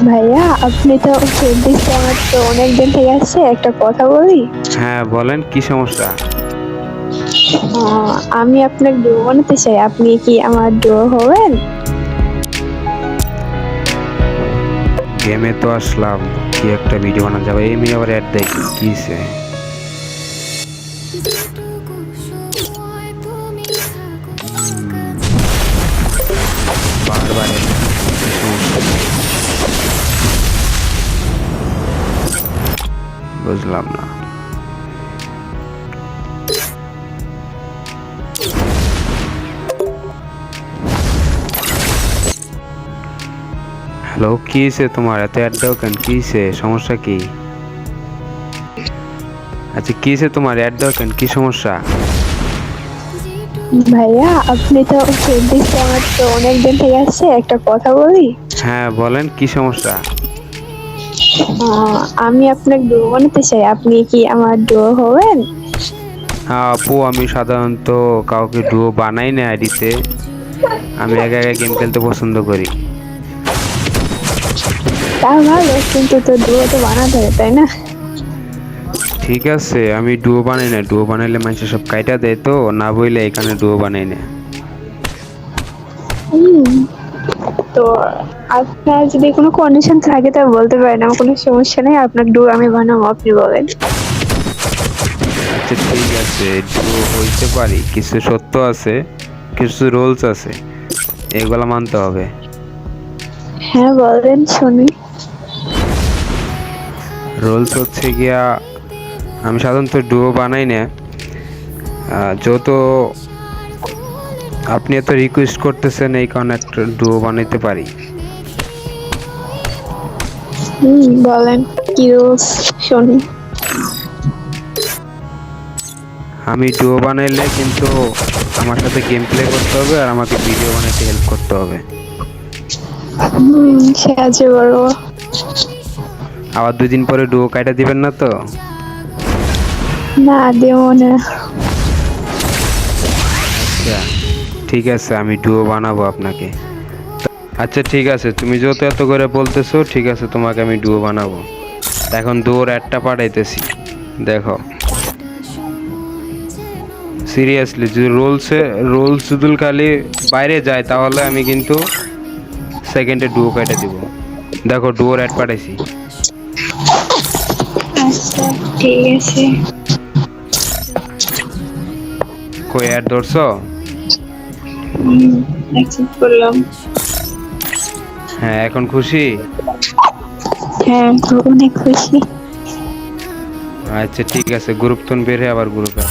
ভাইয়া আপনি তো ফেসবুকে আমার তো অনেকদিন থেকে আসছে একটা কথা বলি। হ্যাঁ বলেন, কি সমস্যা? আমি আপনার ডুও বানাতে চাই, আপনি কি আমার ডুও হবেন? গেমে তো আসলাম, কি একটা ভিডিও বানানো যাবে? এই মেয়ে আবার অ্যাড দেয় কি হইছে? বারবার add দিচ্ছে, কি সমস্যা? বুঝলাম না। হ্যালো, কি হয়েছে তোমার? এত অ্যাড দাও কেন? কি হয়েছে? সমস্যা কি? আচ্ছা, কি হয়েছে তোমার? অ্যাড দাও কেন? কি সমস্যা? ভাইয়া আপনি তো ফেসবুকে আমার তো অনেকদিন থেকে আসছে একটা কথা বলি। হ্যাঁ বলেন, কি সমস্যা? আমি আপনার ডুও বানাতে চাই, আপনি কি আমার ডুও হবেন? হ্যাঁ আপু, আমি সাধারণত কাউকে ডুও বানাই না আইডিতে। আমি একা একা গেম খেলতে পছন্দ করি। তা ভালো, কিন্তু তো ডুও তো বানাতে হবে তাই না? ঠিক আছে, আমি ডুও বানাই না। ডুও বানাইলে মানুষ সব কাইটা দেয়, তো না বইলে এখানে ডুও বানাই না। হুম, তো আপনার যদি কোনো কন্ডিশন থাকে তা বলতে পারেন, আমার কোনো সমস্যা নেই, আপনার ডুও আমি বানাবো, আপনি বলেন। আচ্ছা ঠিক আছে, ডুও হইতে পারি, কিছু সত্য আছে, কিছু রুলস আছে, এগুলা মানতে হবে। হ্যাঁ বলেন শুনি। রুলস হচ্ছে গিয়া, আমি সাধারণত ডুও বানাই না। যেহেতু আপনি এত রিকোয়েস্ট করতেছেন, এই কারণে একটা ডুও বানাইতে পারি। বলেন কি রুলস শুনি। আমি ডুও বানাইলে কিন্তু আমার সাথে গেম প্লে করতে হবে, আর আমাকে ভিডিও বানাইতে হেল্প করতে হবে। সাহায্য করবো। আবার 2 দিন পরে ডুও কাইটা দিবেন না তো? না দেবো না। আচ্ছা ঠিক আছে, আমি ডুও বানাবো আপনাকে। আচ্ছা ঠিক আছে, তুমি যেহেতু এত করে বলতেছো, ঠিক আছে তোমাকে আমি ডুও বানাবো। এখন ডুয়োর অ্যাডটা পাঠাইতেছি, দেখো। সিরিয়াসলি, যদি রোলস যদি খালি বাইরে যায়, তাহলে আমি কিন্তু সেকেন্ডে ডুও কেটে দিব। দেখো ডুয়োর অ্যাড পাঠাইছি। আচ্ছা ঠিক আছে। কই অ্যাড ধরছো? অ্যাকসেপ্ট করলাম। হ্যাঁ, এখন খুশি? হ্যাঁ অনেক খুশি। আচ্ছা ঠিক আছে, গ্রুপ তুন বের হয়ে আবার গ্রুপে।